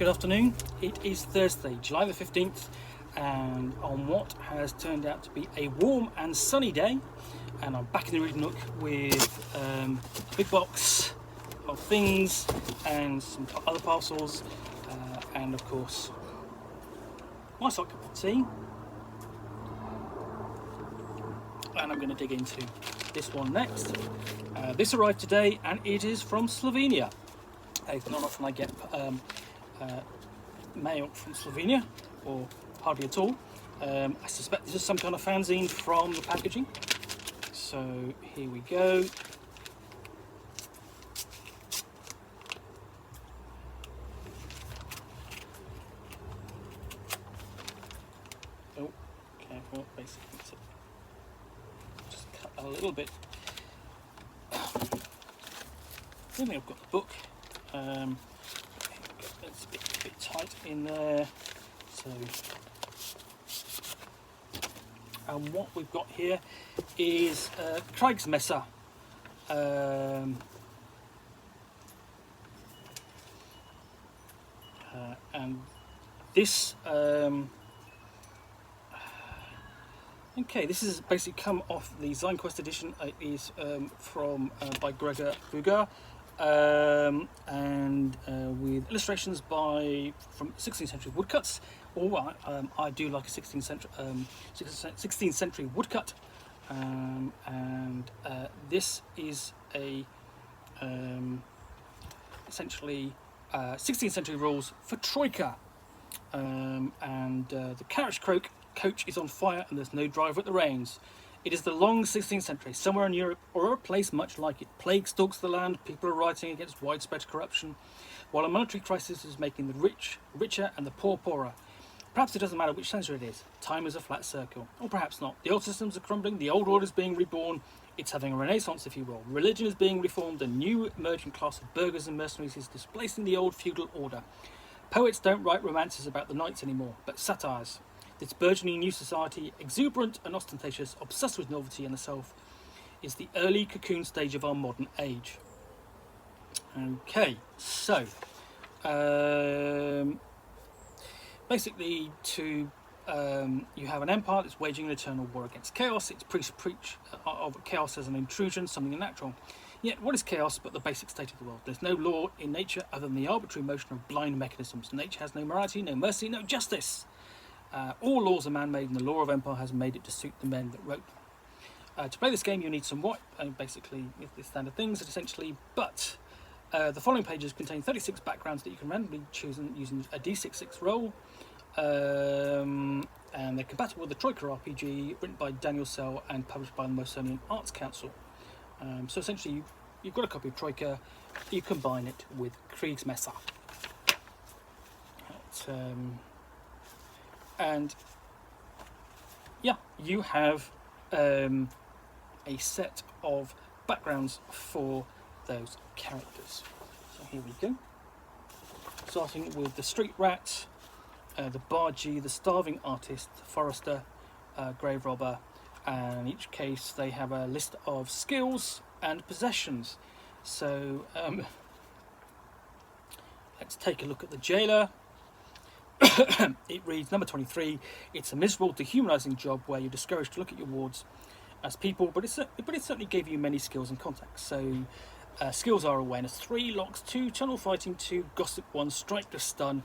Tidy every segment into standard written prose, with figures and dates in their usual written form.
Good afternoon. It is Thursday, July the 15th, and on what has turned out to be a warm and sunny day, and I'm back in the reading nook with a big box of things and some other parcels, and of course my sock cup of tea. And I'm going to dig into this one next. This arrived today and it is from Slovenia. It's not often I get mail from Slovenia, or hardly at all. I suspect this is some kind of fanzine from the packaging. So here we go. Oh, careful, basically. Just cut a little bit. I think I've got the book. It's a bit tight in there. So, and what we've got here is Kriegsmesser. And this, okay, this is basically come off the ZineQuest edition. It is by Gregor Vuga, and with illustrations from 16th century woodcuts. I do like a 16th century woodcut, and this is a essentially 16th century rules for Troika, and the carriage coach is on fire and there's no driver at the reins. It is the long 16th century, somewhere in Europe or a place much like it. Plague stalks the land, people are rioting against widespread corruption, while a monetary crisis is making the rich richer and the poor poorer. Perhaps it doesn't matter which century it is. Time is a flat circle. Or perhaps not. The old systems are crumbling, the old order is being reborn. It's having a renaissance, if you will. Religion is being reformed, a new emerging class of burghers and mercenaries is displacing the old feudal order. Poets don't write romances about the knights anymore, but satires. This burgeoning new society, exuberant and ostentatious, obsessed with novelty and the self, is the early cocoon stage of our modern age. Okay, so basically, you have an empire that's waging an eternal war against chaos. Its priests preach of chaos as an intrusion, something unnatural. Yet, what is chaos but the basic state of the world? There's no law in nature other than the arbitrary motion of blind mechanisms. Nature has no morality, no mercy, no justice. All laws are man-made, and the law of empire has made it to suit the men that wrote them. To play this game, you need some white, basically the standard things, essentially. But the following pages contain 36 backgrounds that you can randomly choose using a D66 roll, and they're compatible with the Troika RPG, written by Daniel Sell and published by the Melsonian Arts Council. So essentially, you've got a copy of Troika. You combine it with Kriegsmesser. And yeah, you have a set of backgrounds for those characters. So here we go. Starting with the street rat, the bargee, the starving artist, the forester, grave robber, and in each case they have a list of skills and possessions. So let's take a look at the jailer. It reads number 23. It's a miserable, dehumanising job where you're discouraged to look at your wards as people, but it certainly gave you many skills and contacts. So skills are awareness 3, locks 2, tunnel fighting 2, gossip 1, strike to stun,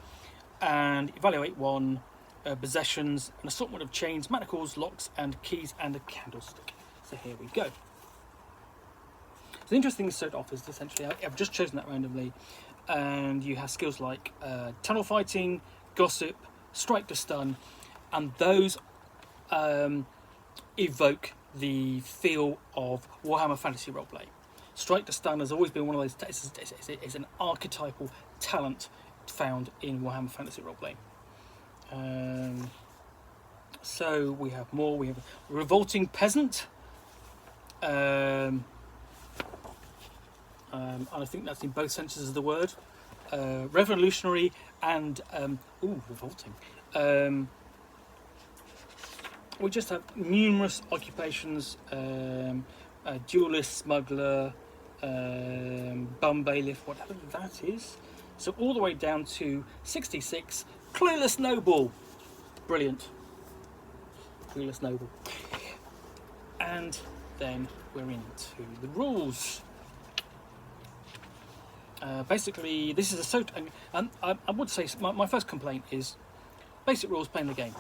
and evaluate 1, possessions, an assortment of chains, manacles, locks, and keys, and a candlestick. So here we go. So the interesting thing to start off is essentially I've just chosen that randomly, and you have skills like tunnel fighting, gossip, strike to stun, and those evoke the feel of Warhammer Fantasy Roleplay. Strike to stun has always been one of those. It's an archetypal talent found in Warhammer Fantasy Roleplay. So we have more. We have revolting peasant, and I think that's in both senses of the word. Revolutionary and revolting. We just have numerous occupations: duelist, smuggler, bum bailiff, whatever that is. So all the way down to 66, Clueless Noble. Brilliant. Clueless Noble. And then we're into the rules. Basically, this is a I would say my first complaint is basic rules playing the game.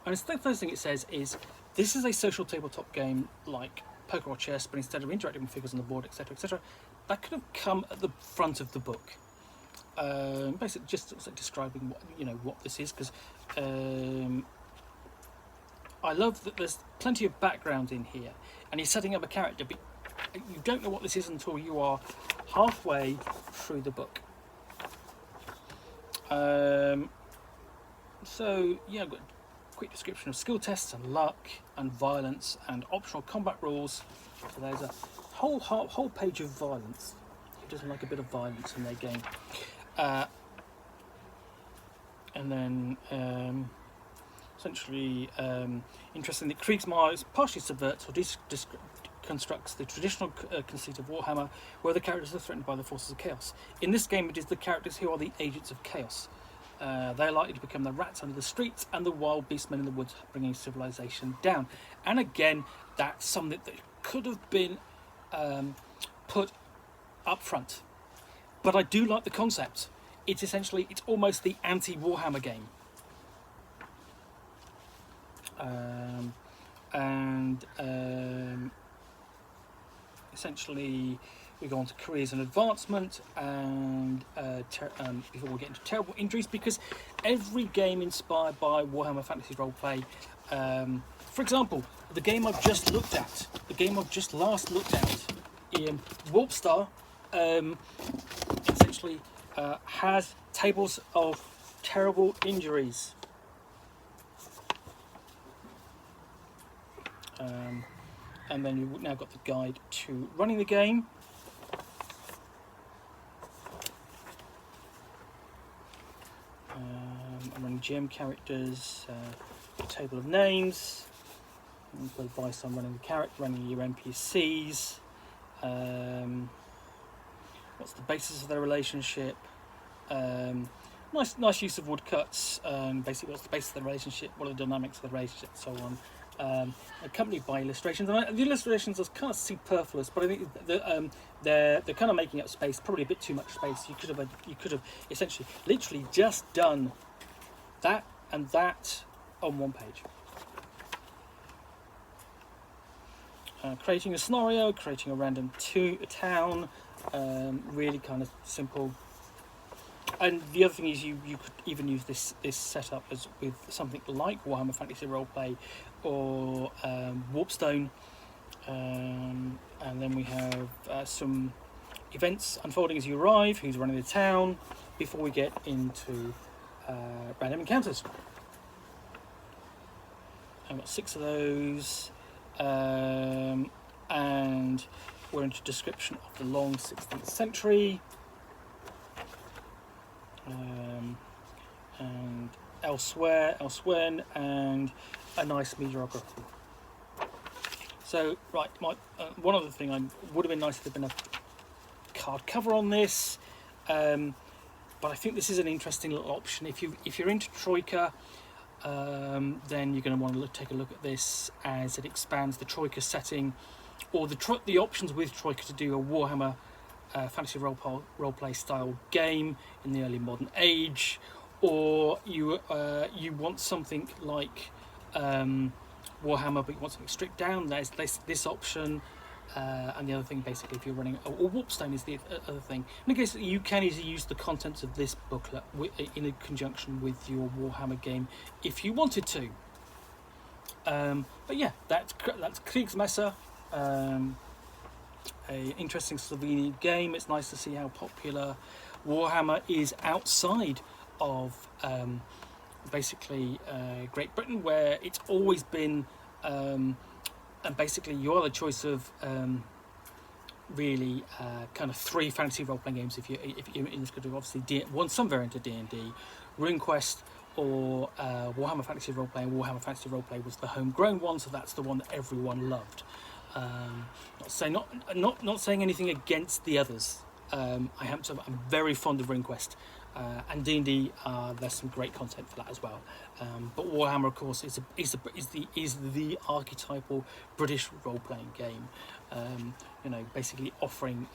And the first thing it says is this is a social tabletop game like poker or chess, but instead of interacting with figures on the board, etc., etc., that could have come at the front of the book. Basically, just sort of describing what this is, because I love that there's plenty of background in here, and you're setting up a character, but you don't know what this is until you are halfway through the book. So yeah, I've got a quick description of skill tests and luck and violence and optional combat rules. So there's a whole page of violence. Who doesn't like a bit of violence in their game? And then essentially, interesting that Kriegsmesser partially subverts or deconstructs the traditional conceit of Warhammer, where the characters are threatened by the forces of chaos. In this game, it is the characters who are the agents of chaos. They're likely to become the rats under the streets and the wild beastmen in the woods, bringing civilization down. And again, that's something that could have been put up front. But I do like the concept. It's almost the anti-Warhammer game. Essentially, we go on to careers and advancement, and before we get into terrible injuries, because every game inspired by Warhammer Fantasy Roleplay, for example, the game I've just last looked at, in Warpstar, essentially has tables of terrible injuries. And then you've now got the guide to running the game. I'm running GM characters, a table of names, advice on running the character, running your NPCs, what's the basis of their relationship, nice use of woodcuts, basically what's the basis of the relationship, what are the dynamics of the relationship, and so on. Accompanied by illustrations, and the illustrations are kind of superfluous, but I think they're kind of making up space, probably a bit too much space. You could have essentially literally just done that and that on one page. Creating a scenario, creating a random town, really kind of simple. And the other thing is you could even use this setup as with something like Warhammer Fantasy Roleplay or Warpstone, and then we have some events unfolding as you arrive, who's running the town, before we get into random encounters. I've got 6 of those, and we're into description of the long 16th century. And elsewhere, and a nice meteorography. So, right, one other thing would have been nice if there'd been a card cover on this, but I think this is an interesting little option. If you're into Troika, then you're going to want to take a look at this, as it expands the Troika setting, or the options with Troika to do a Warhammer fantasy roleplay style game in the early modern age, or you want something like Warhammer, but you want something stripped down. There's this option, and the other thing, basically, if you're running, or Warpstone is the other thing. And I guess you can easily use the contents of this booklet in conjunction with your Warhammer game if you wanted to. But yeah, that's Kriegsmesser. An interesting Slovenian game. It's nice to see how popular Warhammer is outside of basically Great Britain, where it's always been, and basically you are the choice of really kind of 3 fantasy role-playing games if you're in this country. Obviously, some variant of D&D, RuneQuest, or Warhammer Fantasy Roleplay. And Warhammer Fantasy Roleplay was the homegrown one, so that's the one that everyone loved. Not saying anything against the others. I happen to. I'm very fond of RuneQuest, and D&D. There's some great content for that as well. But Warhammer, of course, is the archetypal British role-playing game. Basically offering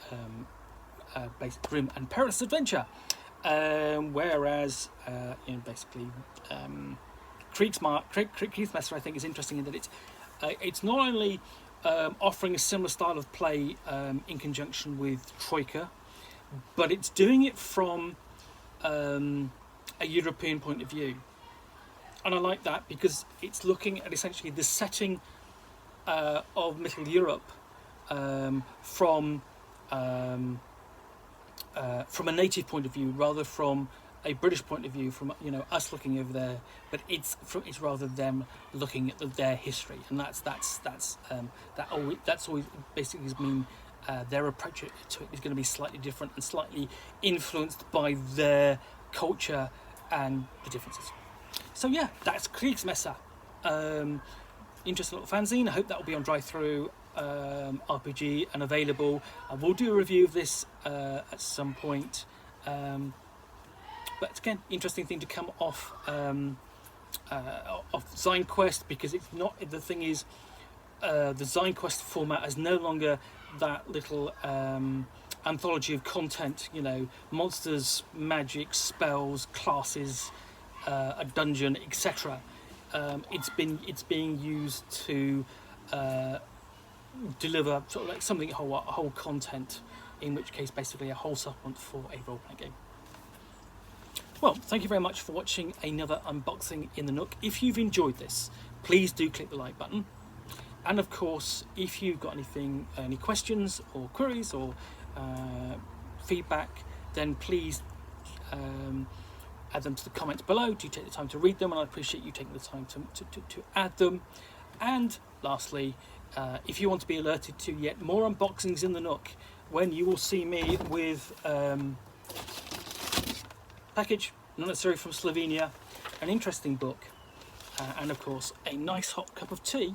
basic grim and perilous adventure. Whereas basically Kriegsmesser, I think, is interesting in that it's not only offering a similar style of play in conjunction with Troika, but it's doing it from a European point of view. And I like that because it's looking at essentially the setting of Middle Europe from a native point of view, rather from a British point of view, from us looking over there, but it's rather them looking at their history, and that's always basically has been their approach to it is going to be slightly different and slightly influenced by their culture and the differences. So yeah, that's Kriegsmesser. Interesting little fanzine. I hope that will be on Drive-Thru RPG and available. I will do a review of this at some point. But again, interesting thing to come off ZineQuest, because it's not. The thing is, the ZineQuest format is no longer that little anthology of content. Monsters, magic, spells, classes, a dungeon, etc. It's being used to deliver sort of like something a whole content, in which case basically a whole supplement for a role-playing game. Well, thank you very much for watching another unboxing in the Nook. If you've enjoyed this, please do click the like button. And of course, if you've got any questions or queries or feedback, then please add them to the comments below. Do take the time to read them, and I appreciate you taking the time to add them. And lastly, if you want to be alerted to yet more unboxings in the Nook, when you will see me with package, not necessarily from Slovenia, an interesting book, and of course a nice hot cup of tea,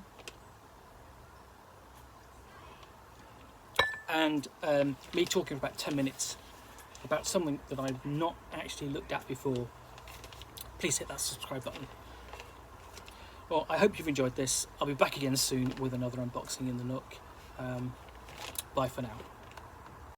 and me talking for about 10 minutes about something that I've not actually looked at before, please hit that subscribe button. Well, I hope you've enjoyed this. I'll be back again soon with another unboxing in the Nook. Bye for now.